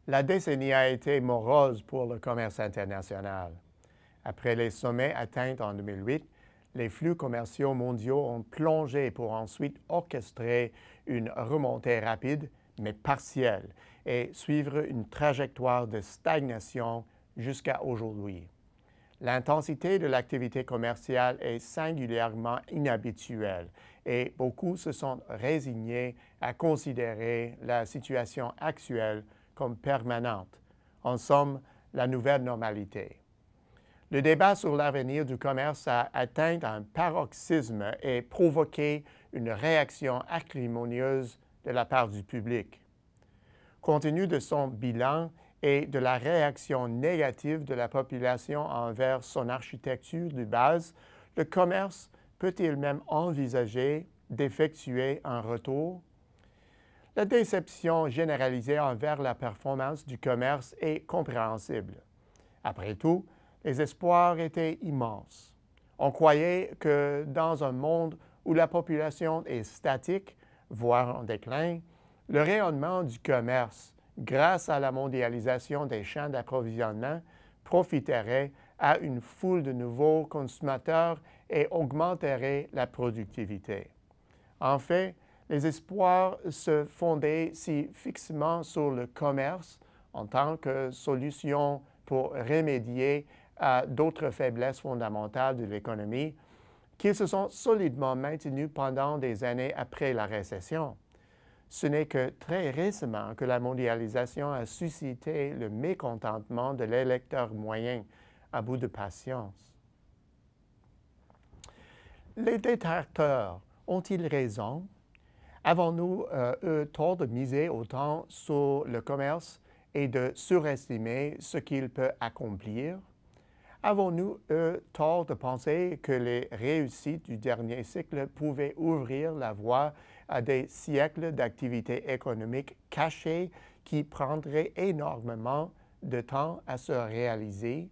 La décennie a été morose pour le commerce international. Après les sommets atteints en 2008, les flux commerciaux mondiaux ont plongé pour ensuite orchestrer une remontée rapide mais partielle et suivre une trajectoire de stagnation jusqu'à aujourd'hui. L'intensité de l'activité commerciale est singulièrement inhabituelle et beaucoup se sont résignés à considérer la situation actuelle comme permanente. En somme, la nouvelle normalité. Le débat sur l'avenir du commerce a atteint un paroxysme et provoqué une réaction acrimonieuse de la part du public. Compte tenu de son bilan et de la réaction négative de la population envers son architecture de base, le commerce peut-il même envisager d'effectuer un retour? La déception généralisée envers la performance du commerce est compréhensible. Après tout, les espoirs étaient immenses. On croyait que dans un monde où la population est statique, voire en déclin, le rayonnement du commerce, grâce à la mondialisation des chaînes d'approvisionnement, profiterait à une foule de nouveaux consommateurs et augmenterait la productivité. En fait, les espoirs se fondaient si fixement sur le commerce en tant que solution pour remédier à d'autres faiblesses fondamentales de l'économie qu'ils se sont solidement maintenus pendant des années après la récession. Ce n'est que très récemment que la mondialisation a suscité le mécontentement de l'électeur moyen à bout de patience. Les détracteurs ont-ils raison? Avons-nous eu tort de miser autant sur le commerce et de surestimer ce qu'il peut accomplir? Avons-nous eu tort de penser que les réussites du dernier cycle pouvaient ouvrir la voie à des siècles d'activités économiques cachées qui prendraient énormément de temps à se réaliser?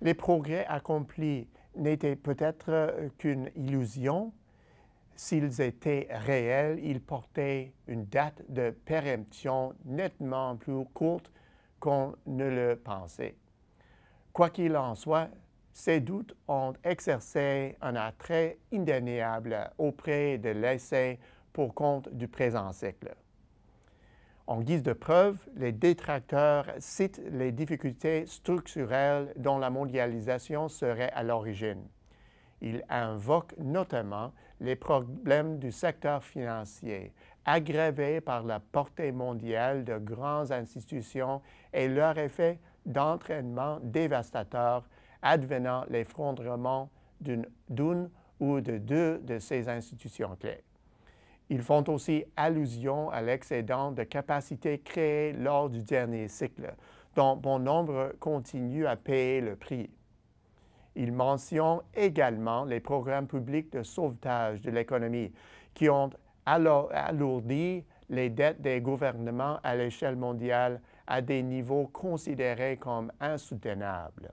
Les progrès accomplis n'étaient peut-être qu'une illusion. S'ils étaient réels, ils portaient une date de péremption nettement plus courte qu'on ne le pensait. Quoi qu'il en soit, ces doutes ont exercé un attrait indéniable auprès de l'essai pour compte du présent cycle. En guise de preuve, les détracteurs citent les difficultés structurelles dont la mondialisation serait à l'origine. Ils invoquent notamment les problèmes du secteur financier, aggravés par la portée mondiale de grandes institutions et leur effet d'entraînement dévastateur advenant l'effondrement d'une ou de deux de ces institutions clés. Ils font aussi allusion à l'excédent de capacité créé lors du dernier cycle, dont bon nombre continuent à payer le prix. Ils mentionnent également les programmes publics de sauvetage de l'économie qui ont alourdi les dettes des gouvernements à l'échelle mondiale à des niveaux considérés comme insoutenables.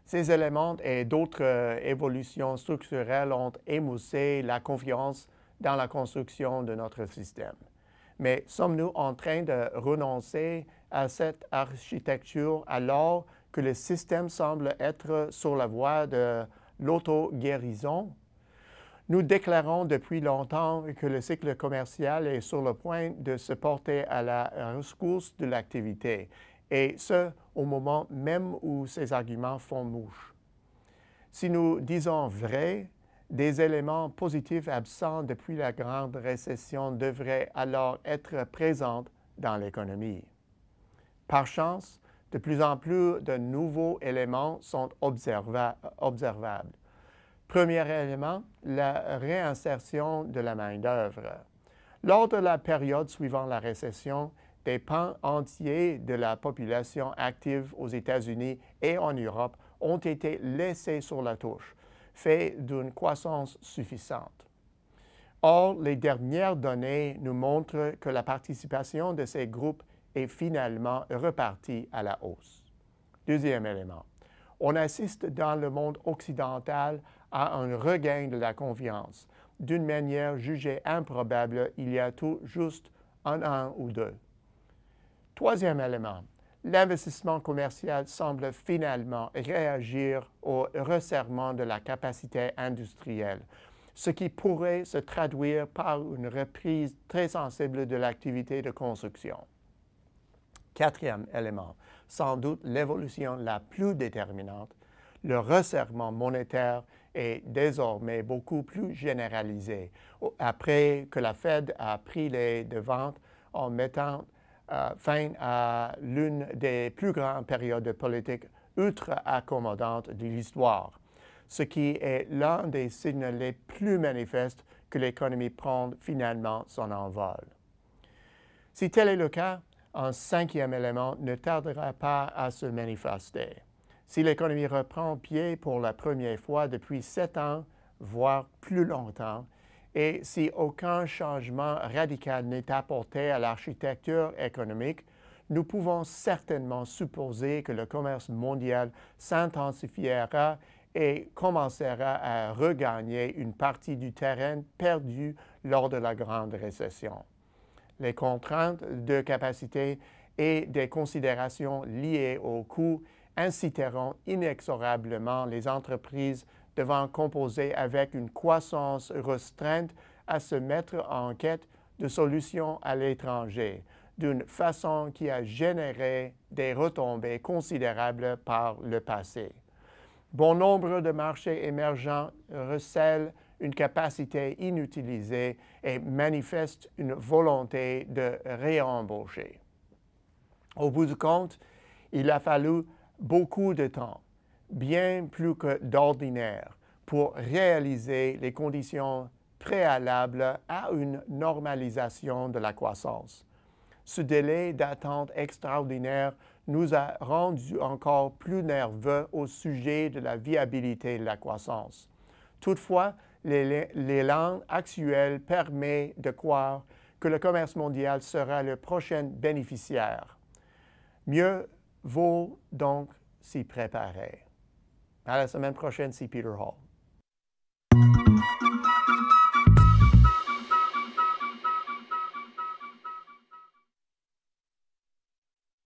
Ces éléments et d'autres évolutions structurelles ont émoussé la confiance dans la construction de notre système. Mais sommes-nous en train de renoncer à cette architecture alors que le système semble être sur la voie de l'auto-guérison? Nous déclarons depuis longtemps que le cycle commercial est sur le point de se porter à la rescousse de l'activité, et ce, au moment même où ces arguments font mouche. Si nous disons vrai, des éléments positifs absents depuis la grande récession devraient alors être présents dans l'économie. Par chance, de plus en plus de nouveaux éléments sont observables. Premier élément, la réinsertion de la main-d'œuvre. Lors de la période suivant la récession, des pans entiers de la population active aux États-Unis et en Europe ont été laissés sur la touche, fait d'une croissance suffisante. Or, les dernières données nous montrent que la participation de ces groupes est finalement repartie à la hausse. Deuxième élément, on assiste dans le monde occidental à un regain de la confiance, d'une manière jugée improbable il y a tout juste un an ou deux. Troisième élément, l'investissement commercial semble finalement réagir au resserrement de la capacité industrielle, ce qui pourrait se traduire par une reprise très sensible de l'activité de construction. Quatrième élément, sans doute l'évolution la plus déterminante, le resserrement monétaire est désormais beaucoup plus généralisé après que la Fed a pris les devants en mettant fin à l'une des plus grandes périodes de politique ultra-accommodantes de l'histoire, ce qui est l'un des signes les plus manifestes que l'économie prend finalement son envol. Si tel est le cas, un cinquième élément ne tardera pas à se manifester. Si l'économie reprend pied pour la première fois depuis 7 ans, voire plus longtemps, et si aucun changement radical n'est apporté à l'architecture économique, nous pouvons certainement supposer que le commerce mondial s'intensifiera et commencera à regagner une partie du terrain perdu lors de la Grande Récession. Les contraintes de capacité et des considérations liées aux coûts inciteront inexorablement les entreprises devant composer avec une croissance restreinte à se mettre en quête de solutions à l'étranger, d'une façon qui a généré des retombées considérables par le passé. Bon nombre de marchés émergents recèlent une capacité inutilisée et manifestent une volonté de réembaucher. Au bout du compte, il a fallu beaucoup de temps, bien plus que d'ordinaire, pour réaliser les conditions préalables à une normalisation de la croissance. Ce délai d'attente extraordinaire nous a rendus encore plus nerveux au sujet de la viabilité de la croissance. Toutefois, l'élan actuel permet de croire que le commerce mondial sera le prochain bénéficiaire. Mieux vaut donc s'y préparer. À la semaine prochaine, c'est Peter Hall.